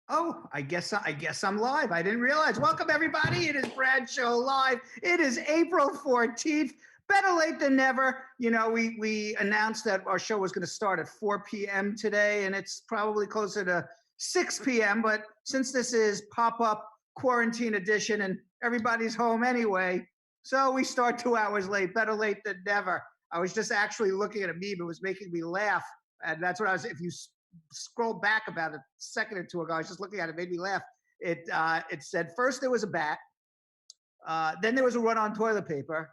Oh, I guess I'm live. I didn't realize. Welcome everybody. It is Brad Show Live. It is April 14th. Better late than never. You know, we announced that our show was going to start at 4 p.m. today, and it's probably closer to 6 p.m. But since this is pop-up quarantine edition and everybody's home anyway, so we start 2 hours late. Better late than never. I was just actually looking at a meme. It was making me laugh, and that's what I was. If you scroll back about a second or two ago, I was just looking at it, made me laugh. It said first there was a bat, then there was a run on toilet paper,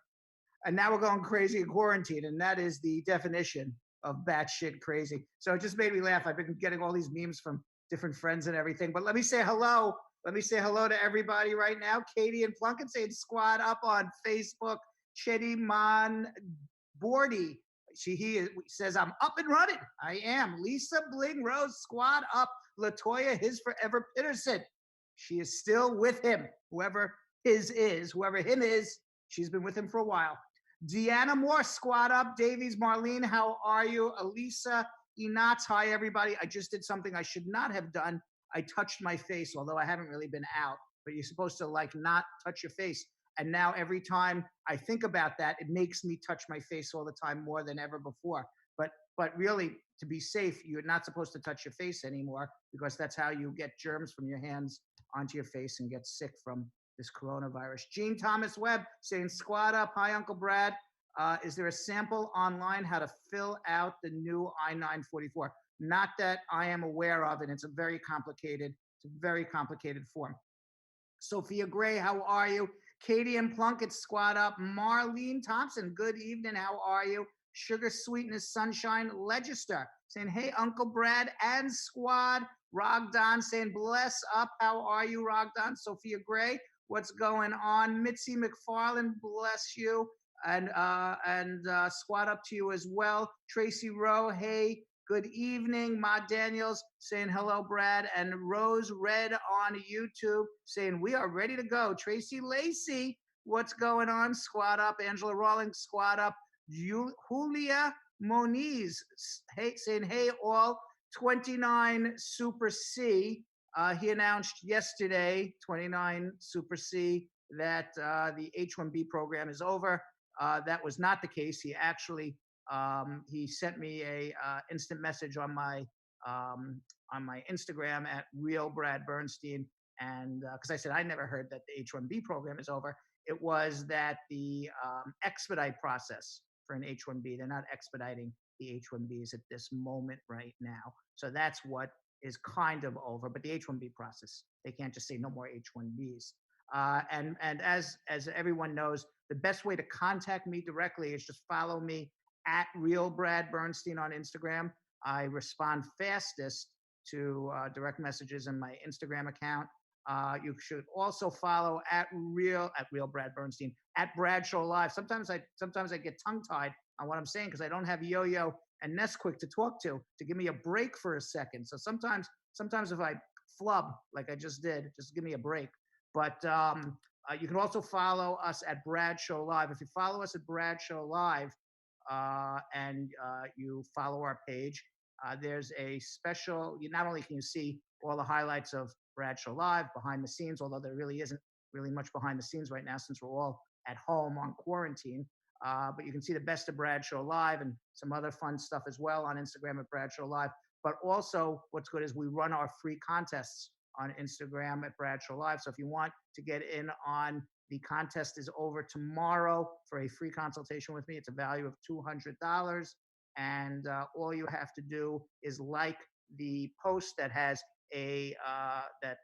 and now we're going crazy in quarantine, and that is the definition of batshit crazy. So it just made me laugh. I've been getting all these memes from different friends and everything. But let me say hello. Let me say hello to everybody right now. Katie and Plunkett saying squad up on Facebook. Chetty Man Bordy. He says, I'm up and running. I am. Lisa Bling Rose, squad up. Latoya, his forever Peterson. She is still with him. Whoever his is, whoever him is, she's been with him for a while. Deanna Moore, squad up. Davies, Marlene, how are you? Elisa Enats, hi everybody. I just did something I should not have done. I touched my face, although I haven't really been out. But you're supposed to like not touch your face. And now every time I think about that, it makes me touch my face all the time more than ever before. But really, to be safe, you're not supposed to touch your face anymore because that's how you get germs from your hands onto your face and get sick from this coronavirus. Gene Thomas Webb saying, squad up. Hi, Uncle Brad. Is there a sample online how to fill out the new I-944? Not that I am aware of, and it's a very complicated form. Sophia Gray, how are you? Katie and Plunkett, squad up. Marlene Thompson, good evening. How are you? Sugar Sweetness Sunshine Legister saying, hey, Uncle Brad and squad. Rogdan saying, bless up. How are you, Rogdan? Sophia Gray, what's going on? Mitzi McFarland, bless you. And squad up to you as well. Tracy Rowe, hey, good evening. Ma Daniels saying hello, Brad. And Rose Red on YouTube saying we are ready to go. Tracy Lacey, what's going on? Squad up. Angela Rawlings, squad up. Julia Moniz saying hey all. 29 Super C. He announced yesterday, 29 Super C, that the H-1B program is over. That was not the case. He actually he sent me a instant message on my Instagram at real Brad Bernstein, and because I said I never heard that the H-1B program is over. It was that the expedite process for an H-1B, they're not expediting the H-1Bs at this moment right now. So that's what is kind of over. But the H-1B process, they can't just say no more H-1Bs. And as everyone knows, the best way to contact me directly is just follow me at real Brad Bernstein on Instagram. I respond fastest to direct messages in my Instagram account. You should also follow at real Brad Bernstein at Brad Show Live. Sometimes I get tongue tied on what I'm saying because I don't have Yo-Yo and Nesquik to talk to give me a break for a second. So sometimes if I flub like I just did, just give me a break. But you can also follow us at Brad Show Live. If you follow us at Brad Show Live and you follow our page, there's a special. Not only can you see all the highlights of Brad Show Live behind the scenes, although there really isn't really much behind the scenes right now since we're all at home on quarantine. But you can see the best of Brad Show Live and some other fun stuff as well on Instagram at Brad Show Live. But also, what's good is we run our free contests on Instagram at Brad Show Live. So if you want to get in on the contest is over tomorrow for a free consultation with me. It's a value of $200. And all you have to do is like the post that has that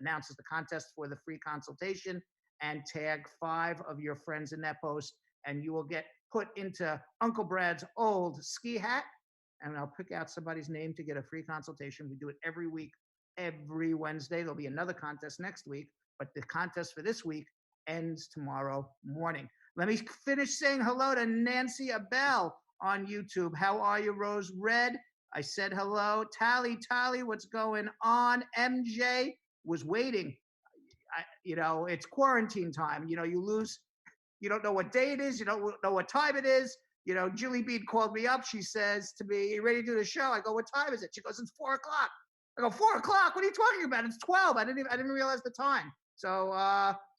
announces the contest for the free consultation and tag 5 of your friends in that post, and you will get put into Uncle Brad's old ski hat, and I'll pick out somebody's name to get a free consultation. We do it every week, every Wednesday. There'll be another contest next week, but the contest for this week ends tomorrow morning. Let me finish saying hello to Nancy Abell on YouTube. How are you, Rose Red? I said hello. Tally, what's going on? MJ was waiting. It's quarantine time. You don't know what day it is. You don't know what time it is. Julie Bean called me up. She says to me, you ready to do the show? I go, what time is it? She goes, it's 4 o'clock. I go, 4 o'clock? What are you talking about? It's 12. I didn't realize the time. So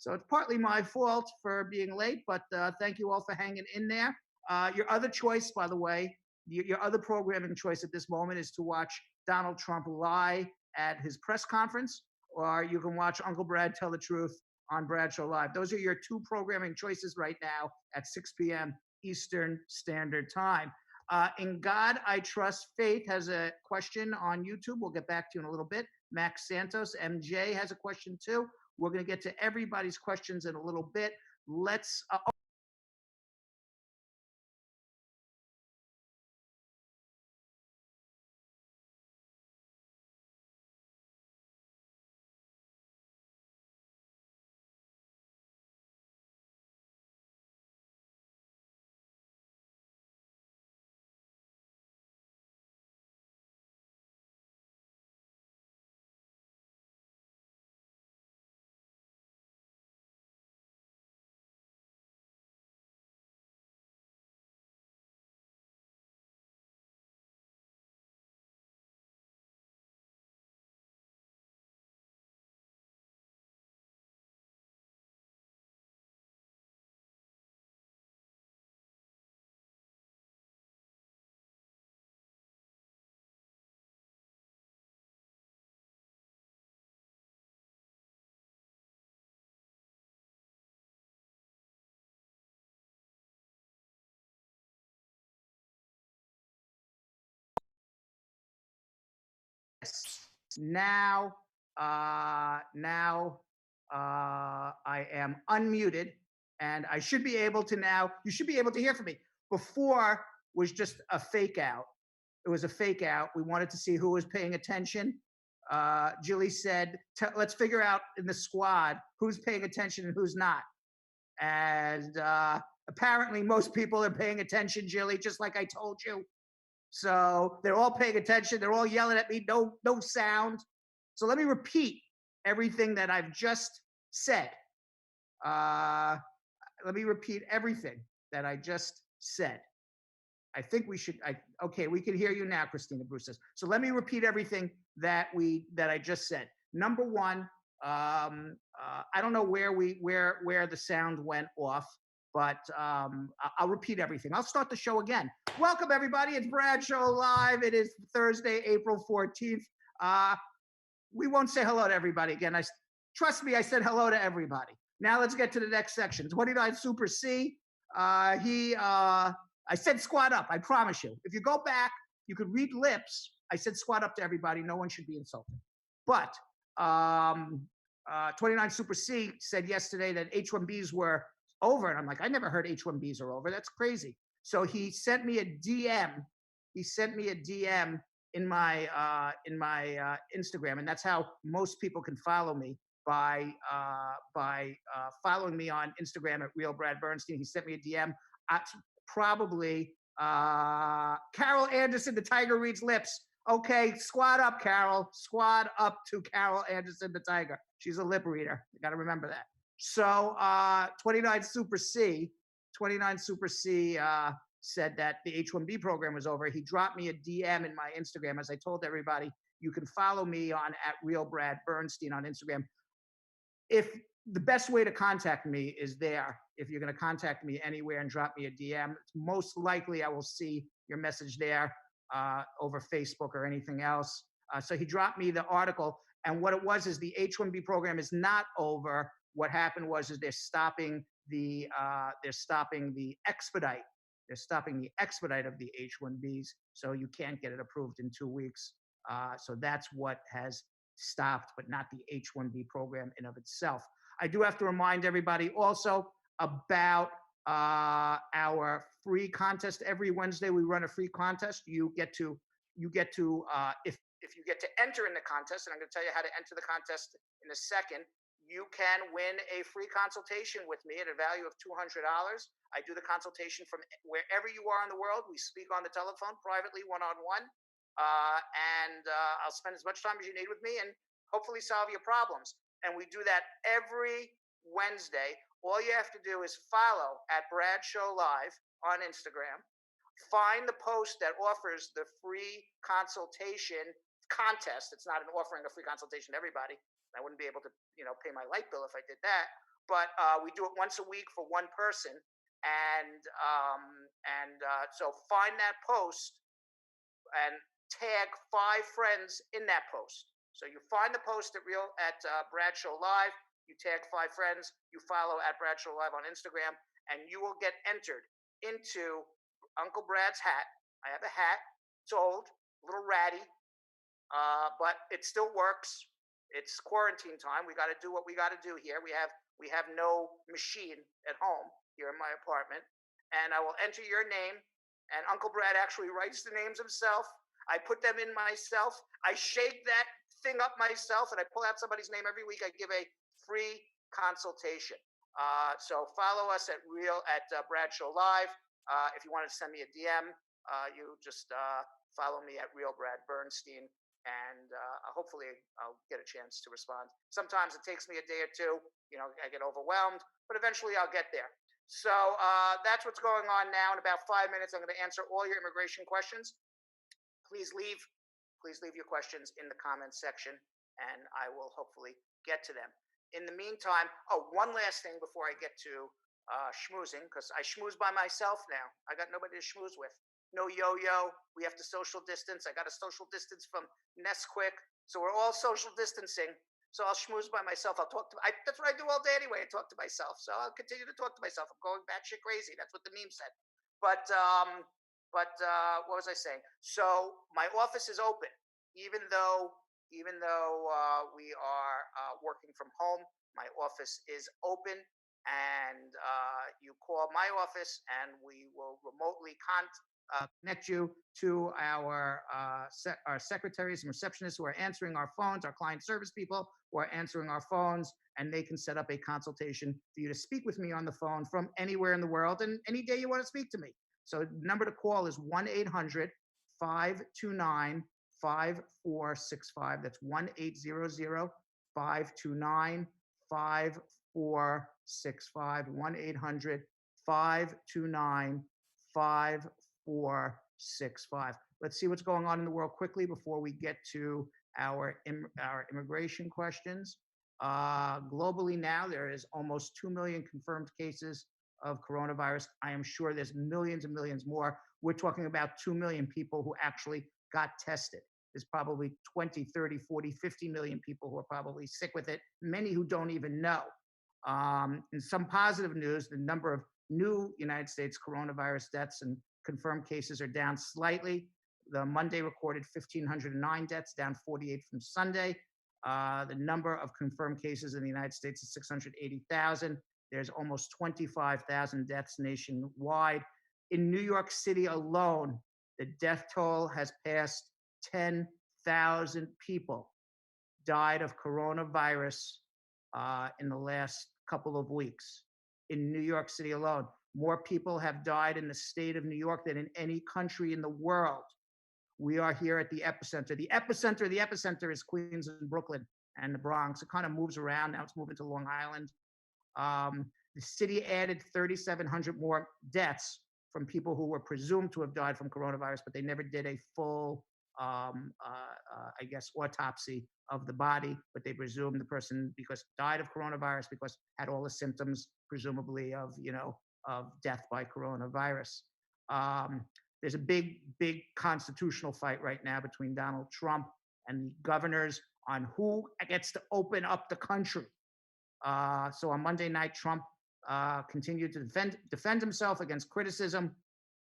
it's partly my fault for being late, but thank you all for hanging in there. Your other choice, by the way, your other programming choice at this moment is to watch Donald Trump lie at his press conference, or you can watch Uncle Brad tell the truth on Bradshaw Live. Those are your two programming choices right now at 6 p.m. Eastern Standard Time. In God I Trust. Faith has a question on YouTube. We'll get back to you in a little bit. Max Santos, MJ has a question too. We're going to get to everybody's questions in a little bit. Let's. Now, I am unmuted, and I should be able to now. You should be able to hear from me. Before was just a fake out. It was a fake out. We wanted to see who was paying attention. Jilly said, "Let's figure out in the squad who's paying attention and who's not." And apparently, most people are paying attention, Jilly, just like I told you. So they're all paying attention. They're all yelling at me. No sound. So let me repeat everything that I've just said. Uh, Let me repeat everything that I just said. I think we should. Okay, we can hear you now, Christina Bruce says. So let me repeat everything that I just said. Number one, I don't know where the sound went off, but I'll repeat everything. I'll start the show again. Welcome everybody. It's Bradshaw Live. It is Thursday, April 14th. We won't say hello to everybody again. Trust me, I said hello to everybody. Now let's get to the next section. 29 Super C. I said squat up. I promise you. If you go back, you could read lips. I said squat up to everybody. No one should be insulted. But 29 Super C said yesterday that H1Bs were over, and I'm like, I never heard H1Bs are over. That's crazy. So he sent me a DM. He sent me a DM in my Instagram, and that's how most people can follow me by following me on Instagram at Real Brad Bernstein. He sent me a DM. Probably Carol Anderson, the Tiger reads lips. Okay, squad up, Carol. Squad up to Carol Anderson, the Tiger. She's a lip reader. You got to remember that. So 29 Super C said that the H1B program was over. He dropped me a DM in my Instagram. As I told everybody, you can follow me on at Real Brad Bernstein on Instagram. If the best way to contact me is there. If you're going to contact me anywhere and drop me a DM, most likely I will see your message there over Facebook or anything else. So he dropped me the article, and what it was is the H-1B program is not over. What happened was they're stopping the expedite. They're stopping the expedite of the H-1Bs, so you can't get it approved in 2 weeks. So that's what has stopped, but not the H-1B program in of itself. I do have to remind everybody also about our free contest. Every Wednesday we run a free contest. You get to if you get to enter in the contest, and I'm going to tell you how to enter the contest in a second, you can win a free consultation with me at a value of $200. I do the consultation from wherever you are in the world. We speak on the telephone privately, one-on-one, and I'll spend as much time as you need with me and hopefully solve your problems. And we do that every Wednesday. All you have to do is follow at Bradshaw Live on Instagram. Find the post that offers the free consultation contest. It's not an offering a free consultation to everybody. I wouldn't be able to, pay my light bill if I did that. But we do it once a week for one person, so find that post and tag 5 friends in that post. So you find the post at Brad Show Live. You tag 5 friends. You follow at Brad Show Live on Instagram, and you will get entered into Uncle Brad's hat. I have a hat. It's old, a little ratty, but it still works. It's quarantine time. We got to do what we got to do here. We have no machine at home here in my apartment, and I will enter your name. And Uncle Brad actually writes the names himself. I put them in myself. I shake that thing up myself, and I pull out somebody's name every week. I give a free consultation. So follow us at Brad Show Live. If you wanted to send me a DM, you just follow me at Real Brad Bernstein, and hopefully I'll get a chance to respond. Sometimes it takes me a day or two. I get overwhelmed, but eventually I'll get there. So that's what's going on now. In about 5 minutes, I'm going to answer all your immigration questions. Please leave your questions in the comments section, and I will hopefully get to them. In the meantime, one last thing before I get to schmoozing, because I schmooze by myself now. I got nobody to schmooze with. No yo-yo. We have to social distance. I got a social distance from Nesquik, so we're all social distancing. So I'll schmooze by myself. That's what I do all day anyway. I talk to myself. So I'll continue to talk to myself. I'm going batshit crazy. That's what the meme said. But what was I saying? So my office is open, even though we are working from home. My office is open, and you call my office, and we will remotely connect you to our secretaries and receptionists who are answering our phones, our client service people who are answering our phones, and they can set up a consultation for you to speak with me on the phone from anywhere in the world and any day you want to speak to me. So the number to call is 1-800-529-5465. That's 1-800-529-5465. 1-800-529-5465. Let's see what's going on in the world quickly before we get to our immigration questions. Globally now, there is almost 2 million confirmed cases of coronavirus. I am sure there's millions and millions more. We're talking about 2 million people who actually got tested. There's probably 20, 30, 40, 50 million people who are probably sick with it, many who don't even know. In some positive news, the number of new United States coronavirus deaths and confirmed cases are down slightly. The Monday recorded 1,509 deaths, down 48 from Sunday. The number of confirmed cases in the United States is 680,000. There's almost 25,000 deaths nationwide. In New York City alone, the death toll has passed 10,000 people died of coronavirus in the last couple of weeks. In New York City alone, more people have died in the state of New York than in any country in the world. We are here at the epicenter. The epicenter is Queens and Brooklyn and the Bronx. It kind of moves around. Now it's moving to Long Island. The city added 3,700 more deaths from people who were presumed to have died from coronavirus, but they never did a full, autopsy of the body. But they presumed the person died of coronavirus because had all the symptoms, presumably of death by coronavirus. There's a big constitutional fight right now between Donald Trump and the governors on who gets to open up the country. So on Monday night, Trump continued to defend himself against criticism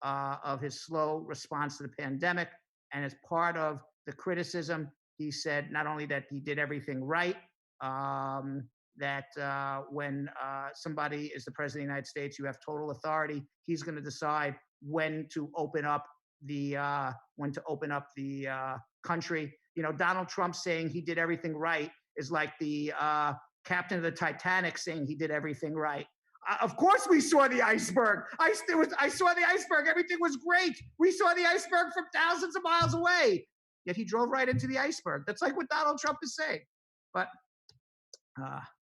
of his slow response to the pandemic. And as part of the criticism, he said not only that he did everything right, that when somebody is the president of the United States, you have total authority. He's going to decide when to open up the country. Donald Trump saying he did everything right is like the captain of the Titanic saying he did everything right. Of course we saw the iceberg. I saw the iceberg. Everything was great. We saw the iceberg from thousands of miles away. Yet he drove right into the iceberg. That's like what Donald Trump is saying. But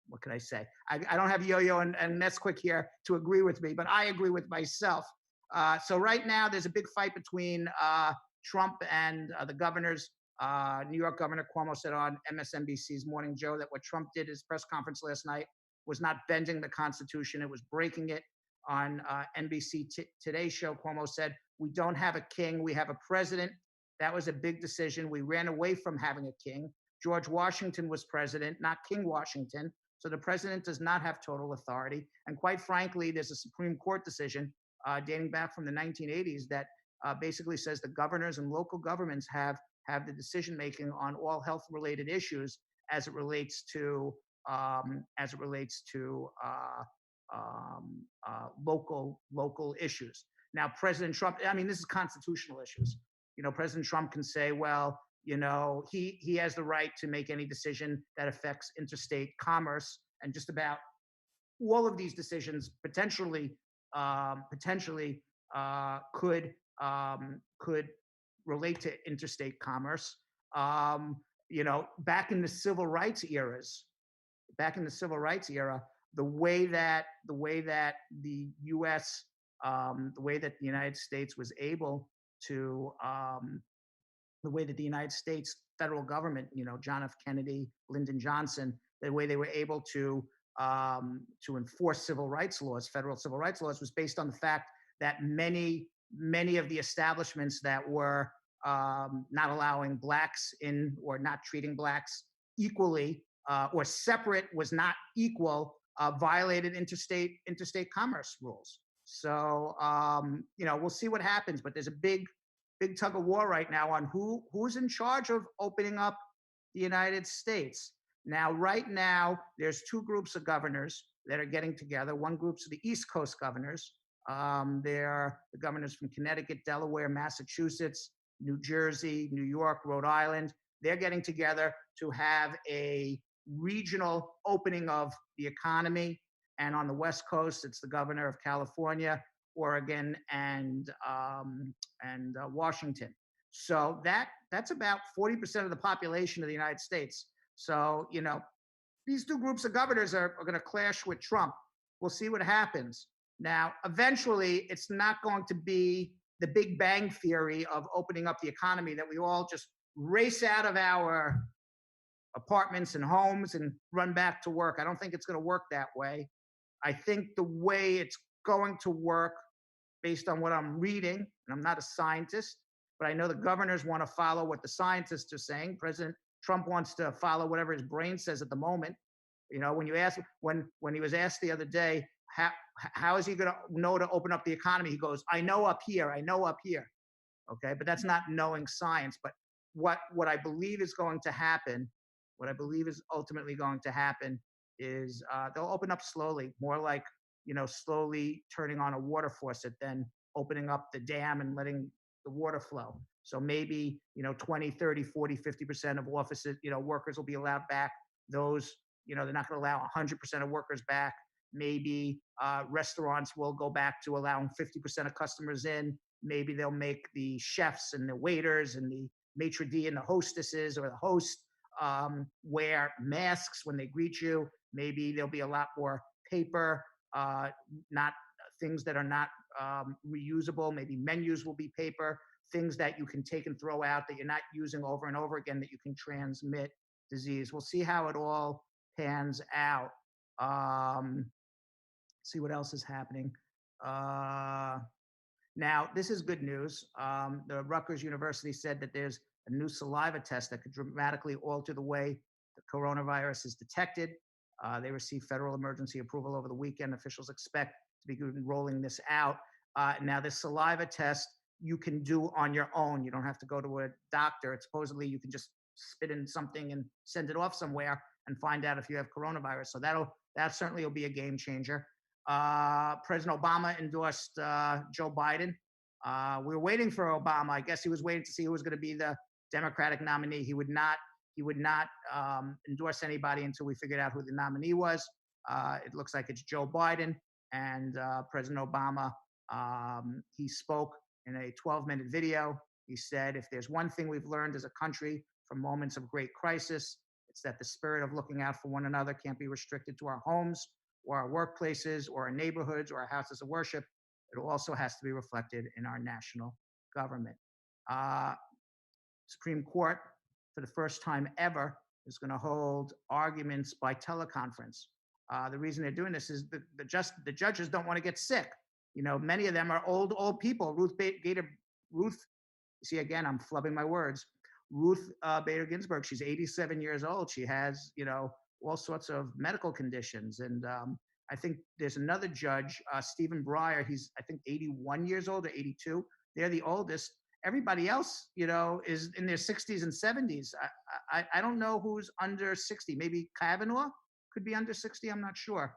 what can I say? I don't have Yo-Yo and Nesquik here to agree with me, but I agree with myself. So right now there's a big fight between Trump and the governors New York Governor Cuomo said on MSNBC's Morning Joe that what Trump did at his press conference last night was not bending the Constitution, it was breaking it. On NBC Today's show, Cuomo said, "We don't have a king, we have a president. That was a big decision. We ran away from having a king. George Washington was president, not King Washington. So the president does not have total authority. And quite frankly, there's a Supreme Court decision dating back from the 1980s that basically says the governors and local governments have the decision making on all health related issues as it relates to local issues. Now, President Trump, I mean, this is constitutional issues. President Trump can say, well, he has the right to make any decision that affects interstate commerce, and just about all of these decisions potentially could relate to interstate commerce. Back in the civil rights era, the way that the U.S. The way that the United States was able to the way that the United States federal government, John F. Kennedy, Lyndon Johnson, the way they were able to enforce civil rights laws, federal civil rights laws, was based on the fact that many of the establishments that were not allowing blacks in, or not treating blacks equally or separate, was not equal, violated interstate commerce rules. So we'll see what happens, but there's a big tug of war right now on who's in charge of opening up the United States. Now, right now, there's two groups of governors that are getting together. One group's the East Coast governors. They're the governors from Connecticut, Delaware, Massachusetts, New Jersey, New York, Rhode Island. They're getting together to have a regional opening of the economy. And on the West Coast, it's the governor of California, Oregon, and Washington. So that's about 40% of the population of the United States. So, these two groups of governors are going to clash with Trump. We'll see what happens. Now, eventually, it's not going to be the Big Bang theory of opening up the economy, that we all just race out of our apartments and homes and run back to work. I don't think it's going to work that way. I think the way it's going to work, based on what I'm reading, and I'm not a scientist, but I know the governors want to follow what the scientists are saying. President Trump wants to follow whatever his brain says at the moment. When he was asked the other day, how is he going to know to open up the economy? He goes, I know up here. Okay, but that's not knowing science. But what I believe is going to happen, what I believe is ultimately going to happen, is they'll open up slowly, more like, slowly turning on a water faucet than opening up the dam and letting the water flow. So maybe, 20, 30, 40, 50% of offices, workers will be allowed back. Those, they're not going to allow 100% of workers back. Maybe restaurants will go back to allowing 50% of customers in. Maybe they'll make the chefs and the waiters and the maitre d' and the hostesses or the host wear masks when they greet you. Maybe there'll be a lot more paper, not things that are not reusable. Maybe menus will be paper, things that you can take and throw out that you're not using over and over again, that you can transmit disease. We'll see how it all pans out. See what else is happening. Now, this is good news. The Rutgers University said that there's a new saliva test that could dramatically alter the way the coronavirus is detected. They received federal emergency approval over the weekend. Officials expect to begin rolling this out. Now, this saliva test you can do on your own. You don't have to go to a doctor. It's supposedly you can just spit in something and send it off somewhere and find out if you have coronavirus. So that certainly will be a game changer. President Obama endorsed Joe Biden. We were waiting for Obama. I guess he was waiting to see who was going to be the Democratic nominee. He would not endorse anybody until we figured out who the nominee was. It looks like it's Joe Biden. And President Obama, he spoke in a 12-minute video. He said, if there's one thing we've learned as a country from moments of great crisis, it's that the spirit of looking out for one another can't be restricted to our homes or our workplaces or our neighborhoods or our houses of worship. It also has to be reflected in our national government. Supreme Court for the first time ever, is going to hold arguments by teleconference. The reason they're doing this is the judges don't want to get sick. Many of them are old people. Ruth, see, again, I'm flubbing my words. Ruth Bader Ginsburg, she's 87 years old. She has, all sorts of medical conditions. And I think there's another judge, Stephen Breyer. He's, I think, 81 years old or 82. They're the oldest. Everybody else, is in their 60s and 70s. I don't know who's under 60. Maybe Kavanaugh could be under 60. I'm not sure.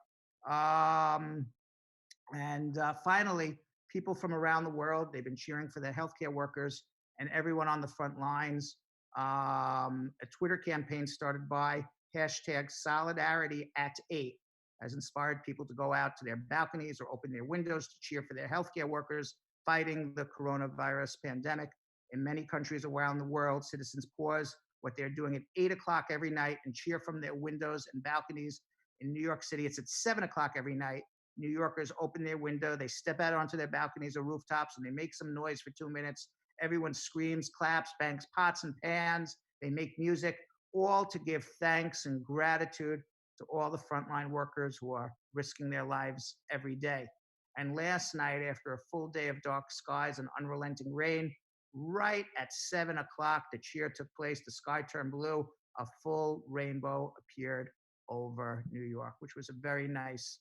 And finally, people from around the world, they've been cheering for their healthcare workers and everyone on the front lines. A Twitter campaign started by #Solidarity@8 has inspired people to go out to their balconies or open their windows to cheer for their healthcare workers fighting the coronavirus pandemic. In many countries around the world, citizens pause what they're doing at 8 o'clock every night and cheer from their windows and balconies. In New York City, it's at 7 o'clock every night. New Yorkers open their window, they step out onto their balconies or rooftops, and they make some noise for 2 minutes. Everyone screams, claps, bangs pots and pans. They make music, all to give thanks and gratitude to all the frontline workers who are risking their lives every day. And last night, after a full day of dark skies and unrelenting rain, right at 7 o'clock, the cheer took place. The sky turned blue. A full rainbow appeared over New York, which was a very nice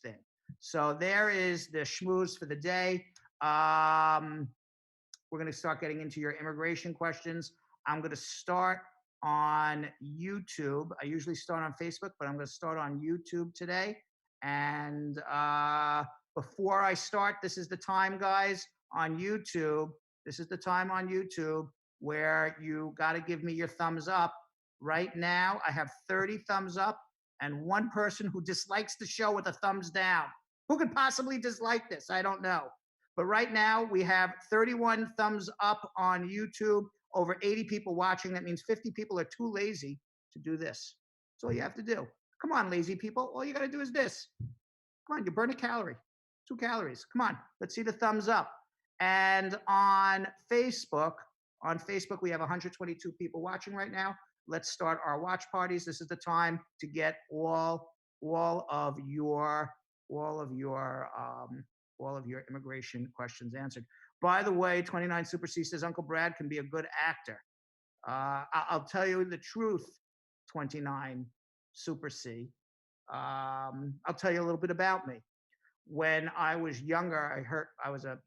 thing. So there is the schmooze for the day. We're going to start getting into your immigration questions. I'm going to start on YouTube. I usually start on Facebook, but I'm going to start on YouTube today. And before I start, this is the time, guys, on YouTube. This is the time on YouTube where you got to give me your thumbs up. Right now, I have 30 thumbs up and one person who dislikes the show with a thumbs down. Who could possibly dislike this? I don't know. But right now, we have 31 thumbs up on YouTube, over 80 people watching. That means 50 people are too lazy to do this. That's all you have to do. Come on, lazy people. All you got to do is this. Come on, you burn a calorie, 2 calories. Come on, let's see the thumbs up. And on Facebook, we have 122 people watching right now. Let's start our watch parties. This is the time to get all of your immigration questions answered. By the way, 29 Super C says Uncle Brad can be a good actor. I'll tell you the truth, 29 Super C. I'll tell you a little bit about me. When I was younger, I was a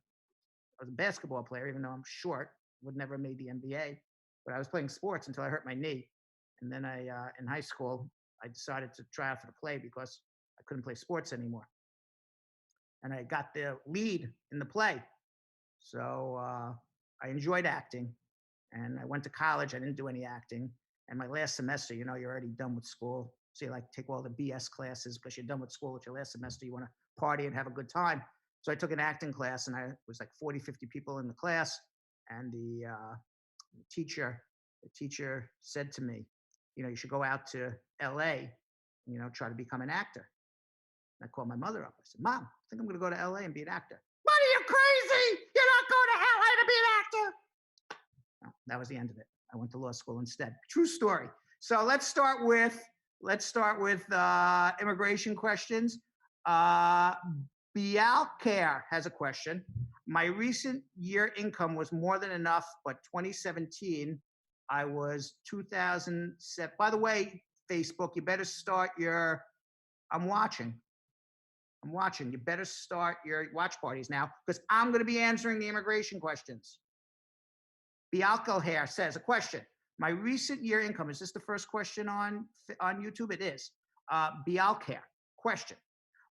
basketball player, even though I'm short, would never have made the NBA. But I was playing sports until I hurt my knee. And then in high school, I decided to try out for the play because I couldn't play sports anymore. And I got the lead in the play. So I enjoyed acting. And I went to college. I didn't do any acting. And my last semester, you're already done with school. So you take all the BS classes because you're done with school. It's your last semester. You want to party and have a good time. So I took an acting class, and I was like 40, 50 people in the class. And the teacher said to me, you should go out to LA, try to become an actor. And I called my mother up. I said, Mom, I think I'm going to go to LA and be an actor. What, are you crazy? You're not going to LA to be an actor. No, that was the end of it. I went to law school instead. True story. So let's start with immigration questions. Bialcare has a question. My recent year income was more than enough, but 2017, I was 2007. By the way, Facebook, you better start I'm watching. You better start your watch parties now because I'm going to be answering the immigration questions. Bialcare says, a question. My recent year income, is this the first question on YouTube? It is. Bialcare, question.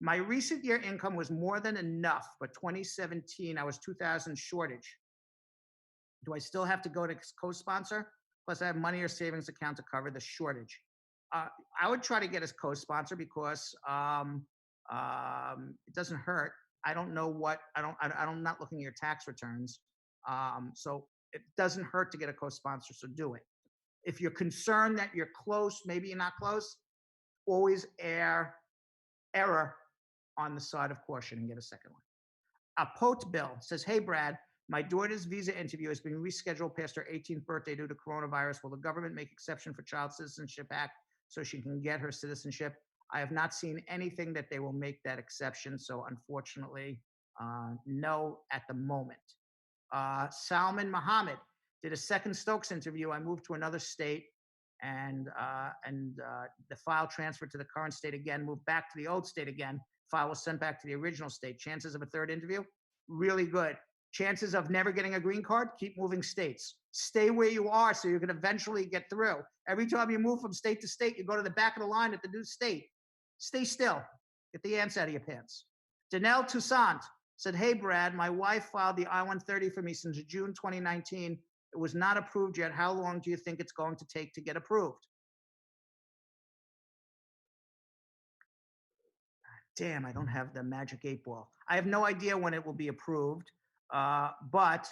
My recent year income was more than enough, but 2017, I was 2,000 shortage. Do I still have to go to co-sponsor? Plus, I have money or savings account to cover the shortage. I would try to get a co-sponsor because it doesn't hurt. I don't know what, I'm not looking at your tax returns. So it doesn't hurt to get a co-sponsor, so do it. If you're concerned that you're close, maybe you're not close, always error on the side of caution and get a second one. Pote Bill says, hey, Brad, My daughter's visa interview has been rescheduled past her 18th birthday due to coronavirus. Will the government make exception for Child Citizenship Act so she can get her citizenship? I have not seen anything that they will make that exception. So unfortunately, no at the moment. Salman Muhammad did a second Stokes interview. I moved to another state and the file transferred to the current state again, moved back to the old state again. File was sent back to the original state. Chances of a third interview? Really good. Chances of never getting a green card? Keep moving states. Stay where you are so you can eventually get through. Every time you move from state to state, you go to the back of the line at the new state. Stay still. Get the ants out of your pants. Danelle Toussaint said, hey, Brad, my wife filed the I-130 for me since June 2019. It was not approved yet. How long do you think it's going to take to get approved? Damn, I don't have the magic 8-ball. I have no idea when it will be approved. But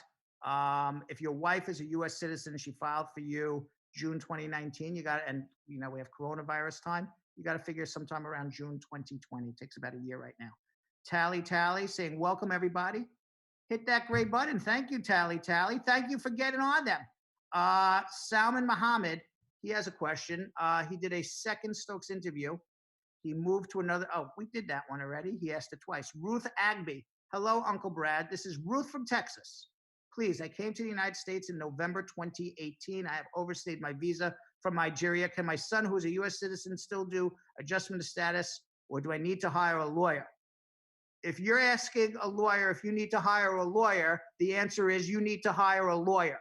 if your wife is a U.S. citizen, she filed for you June 2019, you got, and we have coronavirus time, you got to figure sometime around June 2020. It takes about a year right now. Tally saying, welcome everybody. Hit that gray button. Thank you, Tally. Thank you for getting on them. Salman Muhammad, he has a question. He did a second Stokes interview. He moved to another. Oh, we did that one already. He asked it twice. Ruth Agby. Hello, Uncle Brad. This is Ruth from Texas. Please, I came to the United States in November 2018. I have overstayed my visa from Nigeria. Can my son, who is a U.S. citizen, still do adjustment of status, or do I need to hire a lawyer? If you're asking a lawyer if you need to hire a lawyer, the answer is you need to hire a lawyer.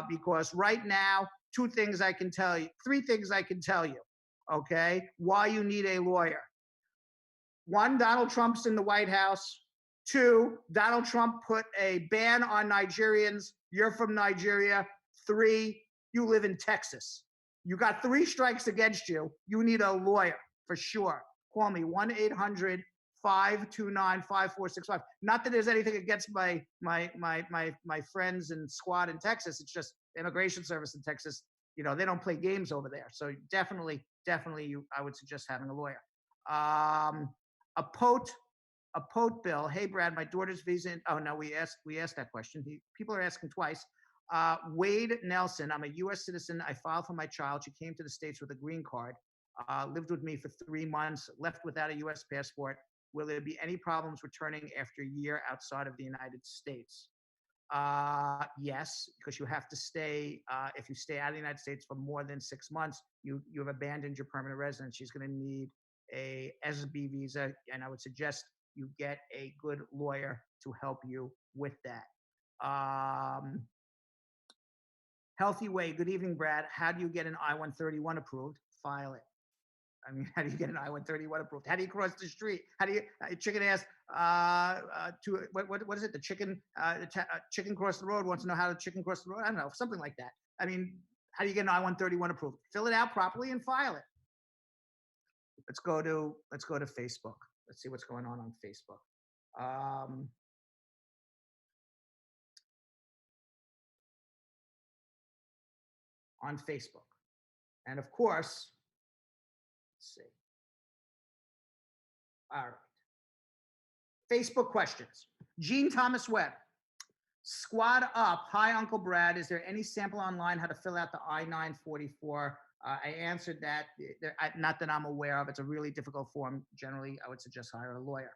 Because right now, three things I can tell you, okay, why you need a lawyer. One, Donald Trump's in the White House. Two, Donald Trump put a ban on Nigerians. You're from Nigeria. Three, you live in Texas. You got 3 strikes against you. You need a lawyer for sure. Call me 1-800-529-5465. Not that there's anything against my friends and squad in Texas. It's just the immigration service in Texas. They don't play games over there. So definitely, I would suggest having a lawyer. A Pote Bill. Hey, Brad, my daughter's visa. Oh no, we asked that question. People are asking twice. Wade Nelson. I'm a U.S. citizen. I filed for my child. She came to the States with a green card. Lived with me for 3 months. Left without a U.S. passport. Will there be any problems returning after a year outside of the United States? Yes, because you have to stay. If you stay out of the United States for more than 6 months, you have abandoned your permanent residence. She's going to need a SB visa, and I would suggest you get a good lawyer to help you with that. Healthy Way. Good evening, Brad. How do you get an I-131 approved? File it. I mean, how do you get an I-131 approved? How do you cross the street? How do you chicken ass what is it? The chicken chicken cross the road wants to know how to chicken cross the road. I don't know, something like that. I mean, how do you get an I-131 approved? Fill it out properly and file it. Let's go to Facebook. Let's see what's going on Facebook. On Facebook, and of course, let's see. All right. Facebook questions. Jean Thomas Webb. Squad up. Hi, Uncle Brad. Is there any sample online how to fill out the I-944? I answered that. Not that I'm aware of. It's a really difficult form. Generally, I would suggest hire a lawyer.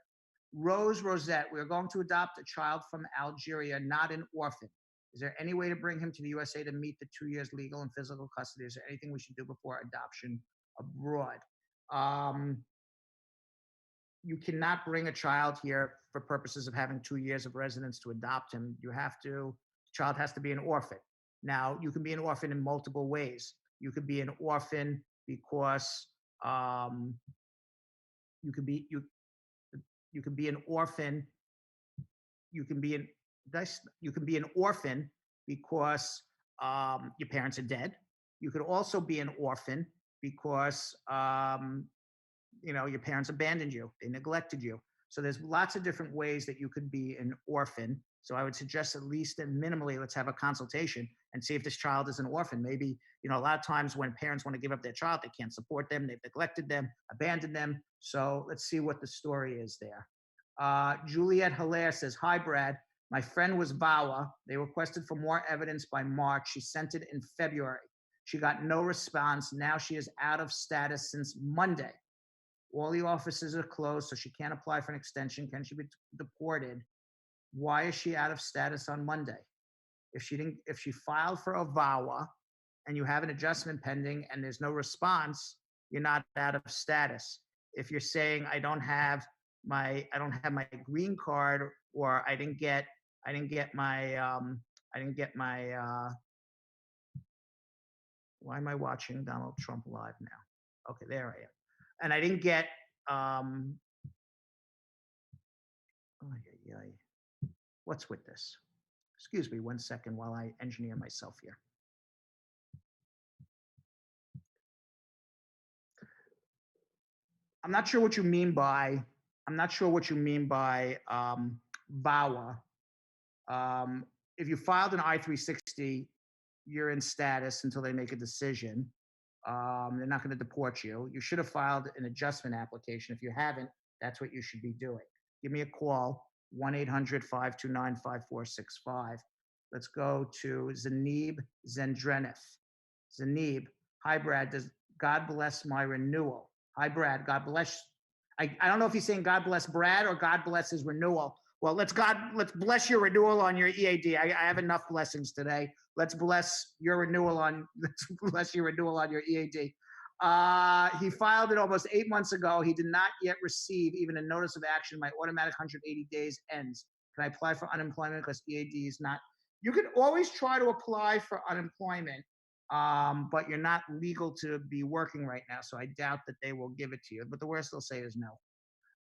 Rose Rosette. We are going to adopt a child from Algeria, not an orphan. Is there any way to bring him to the USA to meet the 2 years legal and physical custody? Is there anything we should do before adoption abroad? You cannot bring a child here for purposes of having 2 years of residence to adopt him. The child has to be an orphan. Now, you can be an orphan in multiple ways. You could be an orphan because you can be an orphan. You can be an orphan because your parents are dead. You could also be an orphan because your parents abandoned you, they neglected you. So there's lots of different ways that you could be an orphan. So I would suggest at least and minimally, let's have a consultation and see if this child is an orphan. Maybe, a lot of times when parents want to give up their child, they can't support them, they've neglected them, abandoned them. So let's see what the story is there. Juliette Hilaire says, hi, Brad. My friend was VAWA. They requested for more evidence by March. She sent it in February. She got no response. Now she is out of status since Monday. All the offices are closed, so she can't apply for an extension. Can she be deported? Why is she out of status on Monday? If she filed for a VAWA and you have an adjustment pending and there's no response, you're not out of status. If you're saying I don't have my green card, or I didn't get my why am I watching Donald Trump live now? Okay, there I am. And I didn't get what's with this? Excuse me 1 second while I engineer myself here. I'm not sure what you mean by VAWA. If you filed an I-360, you're in status until they make a decision. They're not going to deport you. You should have filed an adjustment application. If you haven't, that's what you should be doing. Give me a call, 1-800-529-5465. Let's go to Zanib Zendrenif. Zanib, hi, Brad. Does God bless my renewal? Hi, Brad. God bless. I don't know if he's saying God bless Brad or God bless his renewal. Well, let's bless your renewal on your EAD. I have enough blessings today. Let's bless your renewal on your EAD. He filed it almost 8 months ago. He did not yet receive even a notice of action. My automatic 180 days ends. Can I apply for unemployment because EAD is not? You can always try to apply for unemployment, but you're not legal to be working right now, so I doubt that they will give it to you. But the worst they'll say is no.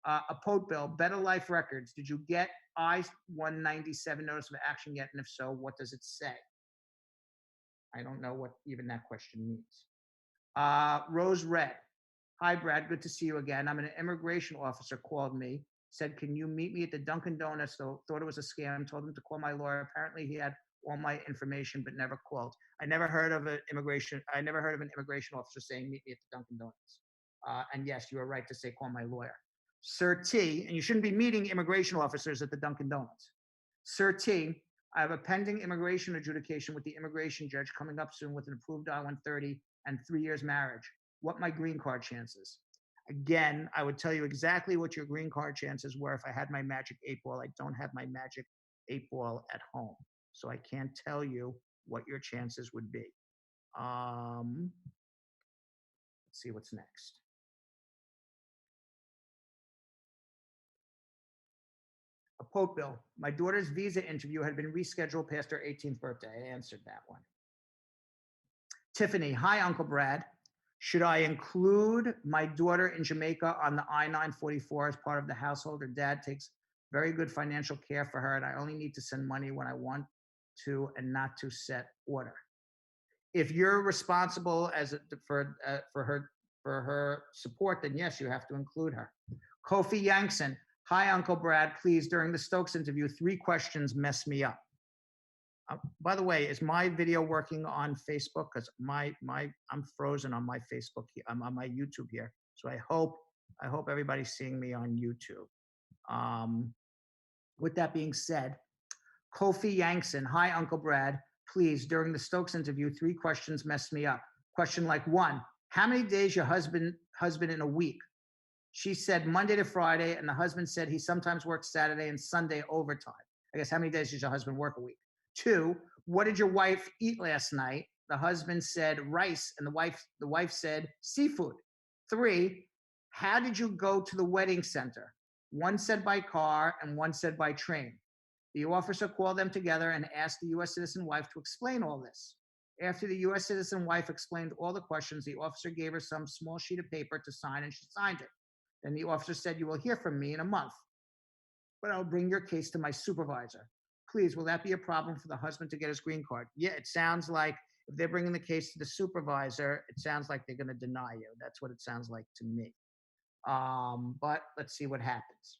A Pote Bill, Better Life Records. Did you get I-197 notice of action yet? And if so, what does it say? I don't know what even that question means. Rose Red. Hi, Brad. Good to see you again. I'm an immigration officer called me, said, can you meet me at the Dunkin' Donuts? So thought it was a scam, told him to call my lawyer. Apparently he had all my information, but never called. I never heard of an immigration officer saying, meet me at the Dunkin' Donuts. And yes, you are right to say, call my lawyer. Sir T, and you shouldn't be meeting immigration officers at the Dunkin' Donuts. Sir T, I have a pending immigration adjudication with the immigration judge coming up soon with an approved I-130 and 3 years marriage. What my green card chances? Again, I would tell you exactly what your green card chances were if I had my magic 8-ball. I don't have my magic 8-ball at home, so I can't tell you what your chances would be. Let's see what's next. A Pope Bill. My daughter's visa interview had been rescheduled past her 18th birthday. I answered that one. Tiffany, hi, Uncle Brad. Should I include my daughter in Jamaica on the I-944 as part of the household? Her dad takes very good financial care for her, and I only need to send money when I want to and not to set order. If you're responsible for her support, then yes, you have to include her. Kofi Yankson. Hi, Uncle Brad. Please, during the Stokes interview, 3 questions messed me up. By the way, is my video working on Facebook? Because I'm frozen on my Facebook. I'm on my YouTube here, so I hope everybody's seeing me on YouTube. With that being said, Kofi Yankson. Hi, Uncle Brad. Please, during the Stokes interview, 3 questions messed me up. Question like 1: how many days your husband in a week? She said Monday to Friday, and the husband said he sometimes works Saturday and Sunday overtime. I guess how many days does your husband work a week? 2, what did your wife eat last night? The husband said rice, and the wife said seafood. 3, how did you go to the wedding center? One said by car, and one said by train. The officer called them together and asked the U.S. citizen wife to explain all this. After the U.S. citizen wife explained all the questions, the officer gave her some small sheet of paper to sign, and she signed it. Then the officer said, you will hear from me in a month, but I'll bring your case to my supervisor. Please, will that be a problem for the husband to get his green card? Yeah, it sounds like if they're bringing the case to the supervisor, it sounds like they're going to deny you. That's what it sounds like to me. But let's see what happens.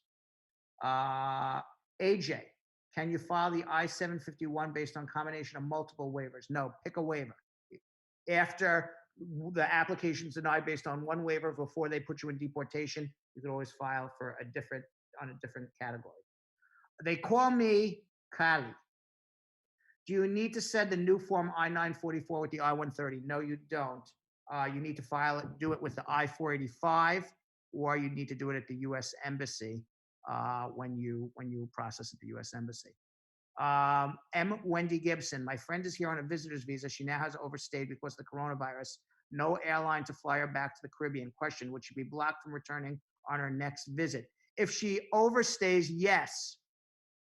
AJ, can you file the I-751 based on combination of multiple waivers? No, pick a waiver. After the application's denied based on one waiver before they put you in deportation, you can always file for a different category. They call me Kali. Do you need to send the new form I-944 with the I-130? No, you don't. You need to file it, do it with the I-485, or you need to do it at the U.S. Embassy when you process at the U.S. Embassy. Wendy Gibson, my friend is here on a visitor's visa. She now has overstayed because of the coronavirus. No airline to fly her back to the Caribbean. Question, would she be blocked from returning on her next visit? If she overstays, yes,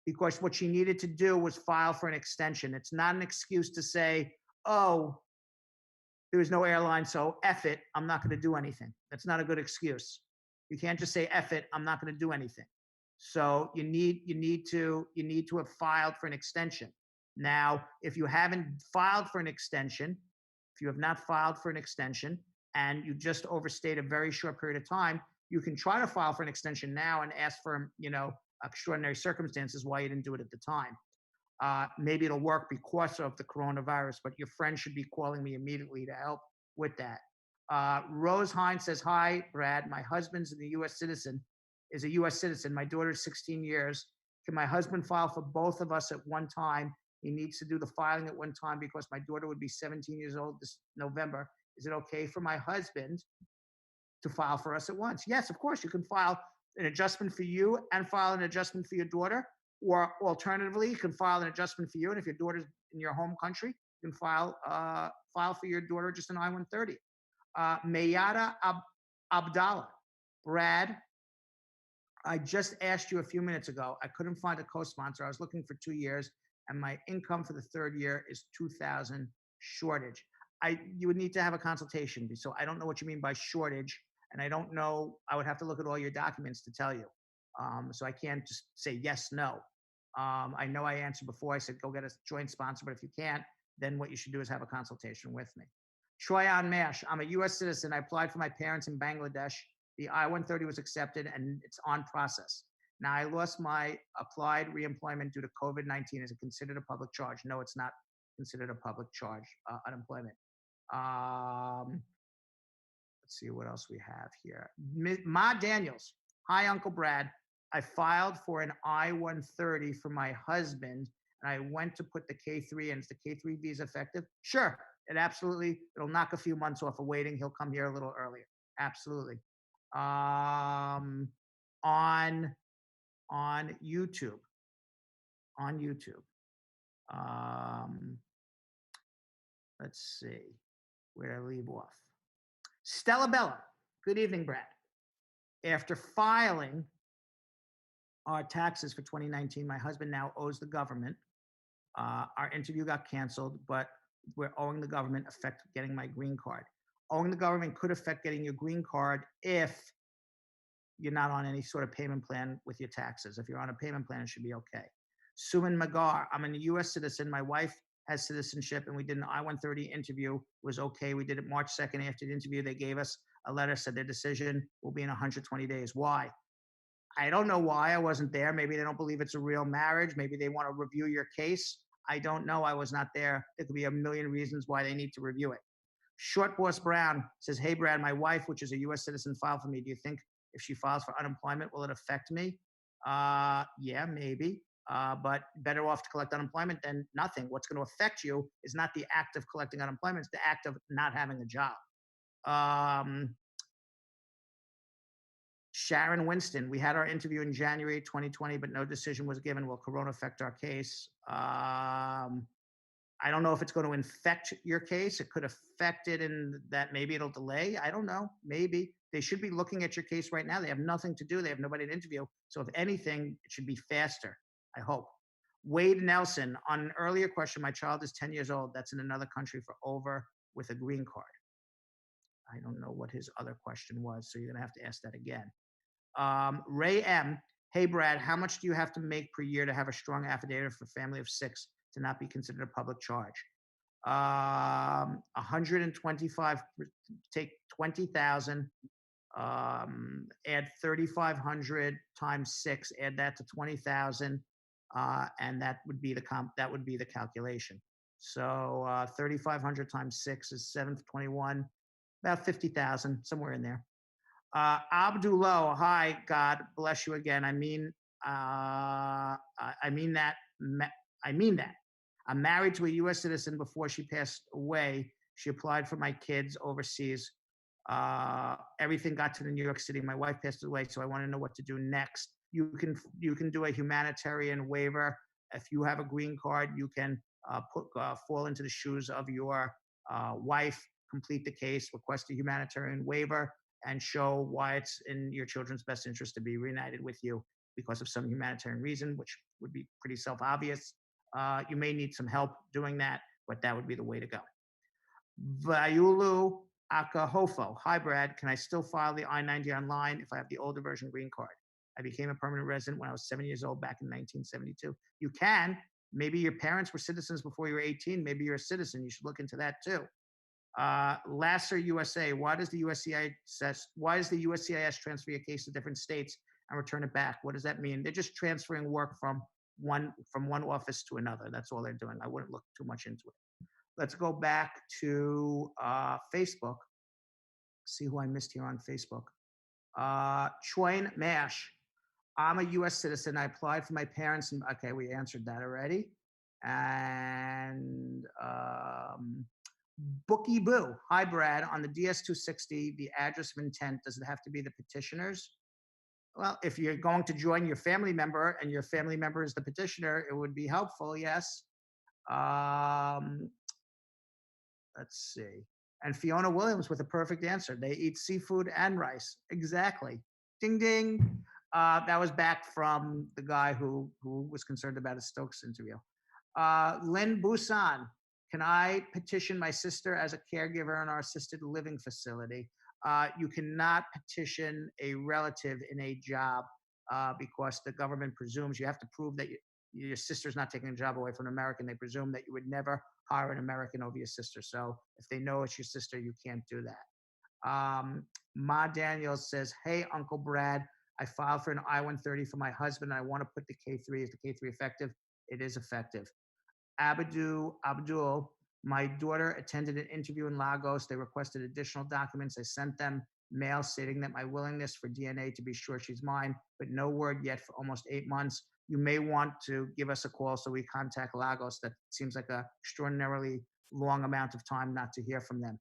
because what she needed to do was file for an extension. It's not an excuse to say, oh, there was no airline, so F it, I'm not going to do anything. That's not a good excuse. You can't just say F it, I'm not going to do anything. So you need to have filed for an extension. Now, if you haven't filed for an extension, if you have not filed for an extension and you just overstayed a very short period of time, you can try to file for an extension now and ask for, extraordinary circumstances why you didn't do it at the time. Maybe it'll work because of the coronavirus, but your friend should be calling me immediately to help with that. Rose Hines says, hi, Brad. My husband's a U.S. citizen. My daughter is 16 years. Can my husband file for both of us at one time? He needs to do the filing at one time because my daughter would be 17 years old this November. Is it okay for my husband to file for us at once? Yes, of course. You can file an adjustment for you and file an adjustment for your daughter. Or alternatively, you can file an adjustment for you. And if your daughter's in your home country, you can file for your daughter just an I-130. Mayada Abdallah. Brad, I just asked you a few minutes ago. I couldn't find a co-sponsor. I was looking for 2 years, and my income for the third year is $2,000 shortage. You would need to have a consultation. So I don't know what you mean by shortage, and I don't know. I would have to look at all your documents to tell you. So I can't just say yes, no. I know I answered before. I said go get a joint sponsor, but if you can't, then what you should do is have a consultation with me. Troyan Mash. I'm a U.S. citizen. I applied for my parents in Bangladesh. The I-130 was accepted and it's on process. Now I lost my applied reemployment due to COVID-19. Is it considered a public charge? No, it's not considered a public charge, unemployment. Let's see what else we have here. Ma Daniels. Hi, Uncle Brad. I filed for an I-130 for my husband and I went to put the K3 in. Is the K3 visa effective? Sure. It'll knock a few months off of waiting. He'll come here a little earlier. Absolutely. On YouTube. Let's see. Where did I leave off? Stella Bella. Good evening, Brad. After filing our taxes for 2019, my husband now owes the government. Our interview got canceled, but we're owing the government affect getting my green card. Owing the government could affect getting your green card if you're not on any sort of payment plan with your taxes. If you're on a payment plan, it should be okay. Suman Magar, I'm a U.S. citizen. My wife has citizenship, and we did an I-130 interview. It was okay. We did it March 2nd. After the interview, they gave us a letter, said their decision will be in 120 days. Why? I don't know why. I wasn't there. Maybe they don't believe it's a real marriage. Maybe they want to review your case. I don't know. I was not there. There could be a million reasons why they need to review it. Short Boss Brown says, hey, Brad, my wife, which is a U.S. citizen, filed for me. Do you think if she files for unemployment, will it affect me? Yeah, maybe. But better off to collect unemployment than nothing. What's going to affect you is not the act of collecting unemployment. It's the act of not having a job. Sharon Winston, we had our interview in January 2020, but no decision was given. Will Corona affect our case? I don't know if it's going to infect your case. It could affect it in that maybe it'll delay. I don't know. Maybe. They should be looking at your case right now. They have nothing to do. They have nobody to interview. So if anything, it should be faster, I hope. Wade Nelson, on an earlier question, my child is 10 years old. That's in another country for over with a green card. I don't know what his other question was, so you're going to have to ask that again. Ray M. Hey, Brad, how much do you have to make per year to have a strong affidavit for a family of 6 to not be considered a public charge? 125, take 20,000, add 3,500 times 6, add that to 20,000, and that would be the calculation. So 3,500 times 6 is 721, about 50,000, somewhere in there. Abdullah, hi, God bless you again. I mean that I mean that. I'm married to a U.S. citizen. Before she passed away, she applied for my kids overseas. Everything got to the New York City. My wife passed away, so I want to know what to do next. You can do a humanitarian waiver. If you have a green card, you can fall into the shoes of your wife, complete the case, request a humanitarian waiver, and show why it's in your children's best interest to be reunited with you because of some humanitarian reason, which would be pretty self-obvious. You may need some help doing that, but that would be the way to go. Vayulu Akahofo. Hi, Brad. Can I still file the I-90 online if I have the older version green card? I became a permanent resident when I was 7 years old back in 1972. You can. Maybe your parents were citizens before you were 18. Maybe you're a citizen. You should look into that too. Lasser USA. Why does the USCIS transfer your case to different states and return it back? What does that mean? They're just transferring work from one office to another. That's all they're doing. I wouldn't look too much into it. Let's go back to Facebook. See who I missed here on Facebook. Choi Mash. I'm a U.S. citizen. I applied for my parents. And okay, we answered that already. And Bookie Boo. Hi, Brad. On the DS-260, the address of intent, does it have to be the petitioners? Well, if you're going to join your family member and your family member is the petitioner, it would be helpful, yes. Let's see. And Fiona Williams with a perfect answer. They eat seafood and rice. Exactly. Ding, ding. That was back from the guy who was concerned about a Stokes interview. Lynn Busan. Can I petition my sister as a caregiver in our assisted living facility? You cannot petition a relative in a job because the government presumes you have to prove that your sister's not taking a job away from an American. They presume that you would never hire an American over your sister. So if they know it's your sister, you can't do that. Ma Daniels says, hey, Uncle Brad, I filed for an I-130 for my husband. And I want to put the K3. Is the K3 effective? It is effective. Abdul, my daughter attended an interview in Lagos. They requested additional documents. I sent them mail stating that my willingness for DNA to be sure she's mine, but no word yet for almost 8 months. You may want to give us a call so we contact Lagos. That seems like an extraordinarily long amount of time not to hear from them.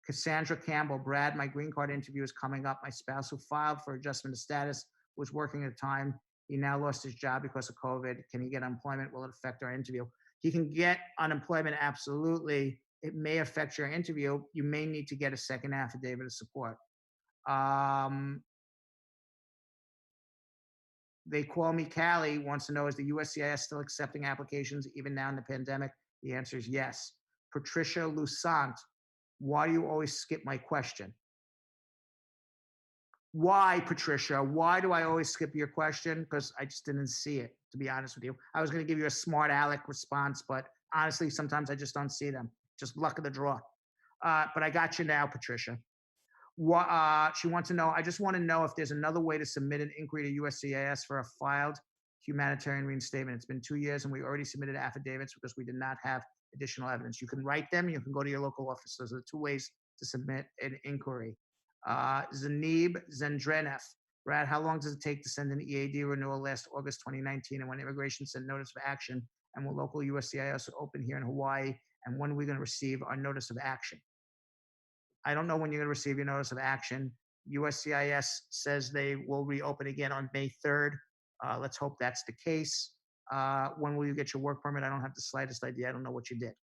Cassandra Campbell, Brad, my green card interview is coming up. My spouse who filed for adjustment of status was working at the time. He now lost his job because of COVID. Can he get unemployment? Will it affect our interview? He can get unemployment, absolutely. It may affect your interview. You may need to get a second affidavit of support. They call me Callie, wants to know, is the USCIS still accepting applications even now in the pandemic? The answer is yes. Patricia Lusant, why do you always skip my question? Why, Patricia? Why do I always skip your question? Because I just didn't see it, to be honest with you. I was going to give you a smart aleck response, but honestly, sometimes I just don't see them. Just luck of the draw. But I got you now, Patricia. She wants to know, I just want to know if there's another way to submit an inquiry to USCIS for a filed humanitarian reinstatement. It's been 2 years and we already submitted affidavits because we did not have additional evidence. You can write them, you can go to your local office. Those are the 2 ways to submit an inquiry. Zanib Zendrenev. Brad, how long does it take to send an EAD renewal last August 2019? And when immigration sent notice of action, and will local USCIS open here in Hawaii? And when are we going to receive our notice of action? I don't know when you're going to receive your notice of action. USCIS says they will reopen again on May 3rd. Let's hope that's the case. When will you get your work permit? I don't have the slightest idea. I don't know what you did.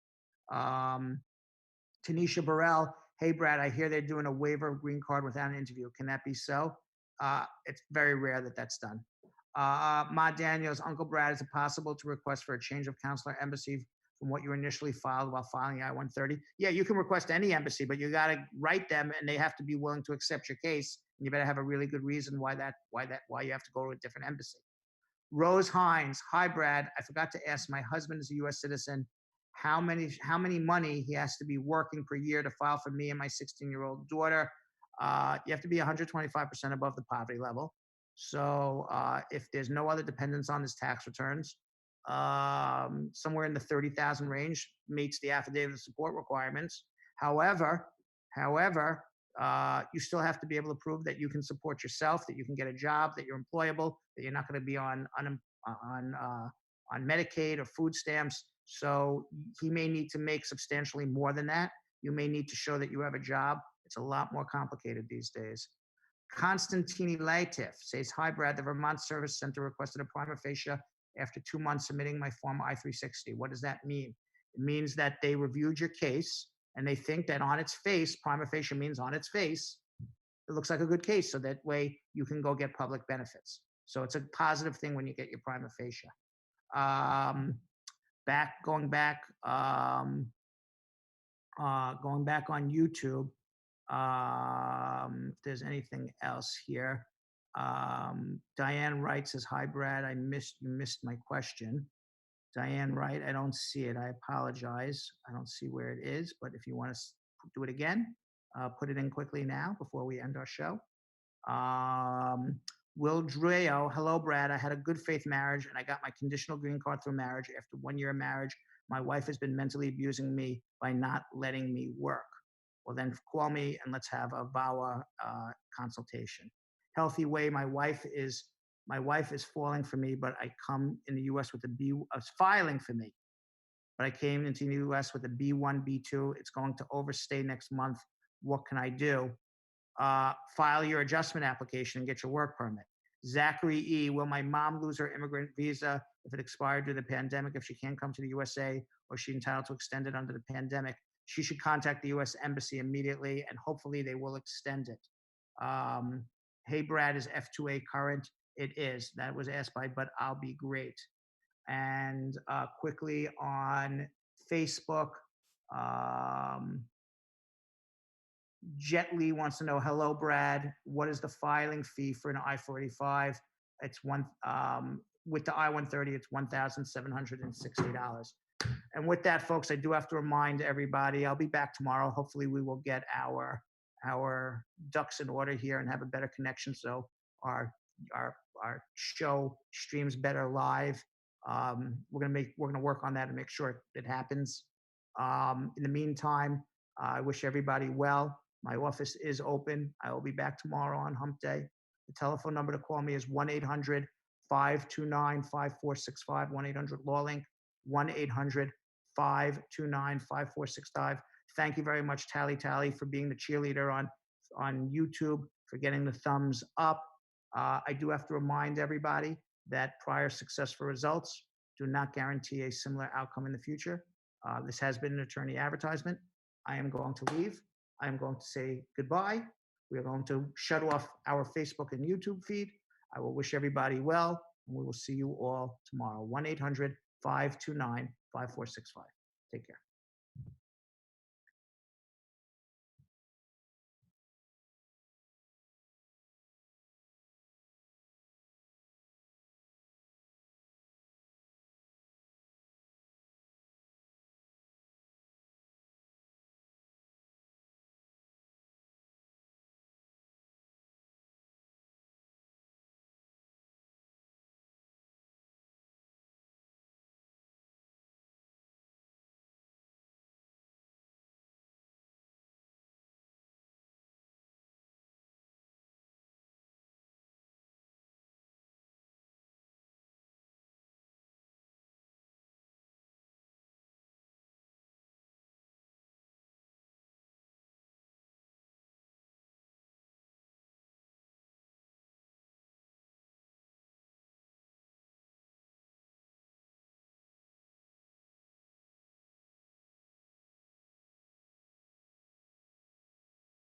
Tanisha Burrell, hey, Brad, I hear they're doing a waiver of green card without an interview. Can that be so? It's very rare that that's done. Ma Daniels, Uncle Brad, is it possible to request for a change of consular embassy from what you initially filed while filing I-130? Yeah, you can request any embassy, but you got to write them and they have to be willing to accept your case. And you better have a really good reason why you have to go to a different embassy. Rose Hines, hi, Brad. I forgot to ask, my husband is a U.S. citizen. How many money he has to be working per year to file for me and my 16-year-old daughter? You have to be 125% above the poverty level. So if there's no other dependents on his tax returns, somewhere in the 30,000 range meets the affidavit of support requirements. However, you still have to be able to prove that you can support yourself, that you can get a job, that you're employable, that you're not going to be on on Medicaid or food stamps. So he may need to make substantially more than that. You may need to show that you have a job. It's a lot more complicated these days. Constantini Latif says, hi, Brad. The Vermont Service Center requested a prima facie after 2 months submitting my form I-360. What does that mean? It means that they reviewed your case and they think that on its face, prima facie means on its face, it looks like a good case. So that way you can go get public benefits. So it's a positive thing when you get your prima facie. Going back on YouTube, if there's anything else here. Diane Wright says, hi, Brad. You missed my question. Diane Wright, I don't see it. I apologize. I don't see where it is, but if you want to do it again, put it in quickly now before we end our show. Will Dreo, hello, Brad. I had a good faith marriage and I got my conditional green card through marriage. After 1 year of marriage, my wife has been mentally abusing me by not letting me work. Well, then call me and let's have a VAWA consultation. Healthy way, my wife is falling for me, but I come in the U.S. with filing for me. But I came into the U.S. with a B1, B2. It's going to overstay next month. What can I do? File your adjustment application and get your work permit. Zachary E., will my mom lose her immigrant visa if it expired due to the pandemic? If she can't come to the USA, or is she entitled to extend it under the pandemic? She should contact the U.S. Embassy immediately, and hopefully they will extend it. Hey, Brad, is F2A current? It is. That was asked by But I'll Be Great. And quickly on Facebook, Jet Lee wants to know, hello, Brad. What is the filing fee for an I-485? It's with the I-130, it's $1,760. And with that, folks, I do have to remind everybody, I'll be back tomorrow. Hopefully we will get our ducks in order here and have a better connection so our show streams better live. We're gonna work on that and make sure it happens. In the meantime, I wish everybody well. My office is open. I will be back tomorrow on Hump Day. The telephone number to call me is 1-800-529-5465, 1-800-LAW-LINK, 1-800-529-5465. Thank you very much, Tally, for being the cheerleader on YouTube, for getting the thumbs up. I do have to remind everybody that prior successful results do not guarantee a similar outcome in the future. This has been an attorney advertisement. I am going to leave. I am going to say goodbye. We are going to shut off our Facebook and YouTube feed. I will wish everybody well, and we will see you all tomorrow. 1-800-529-5465. Take care.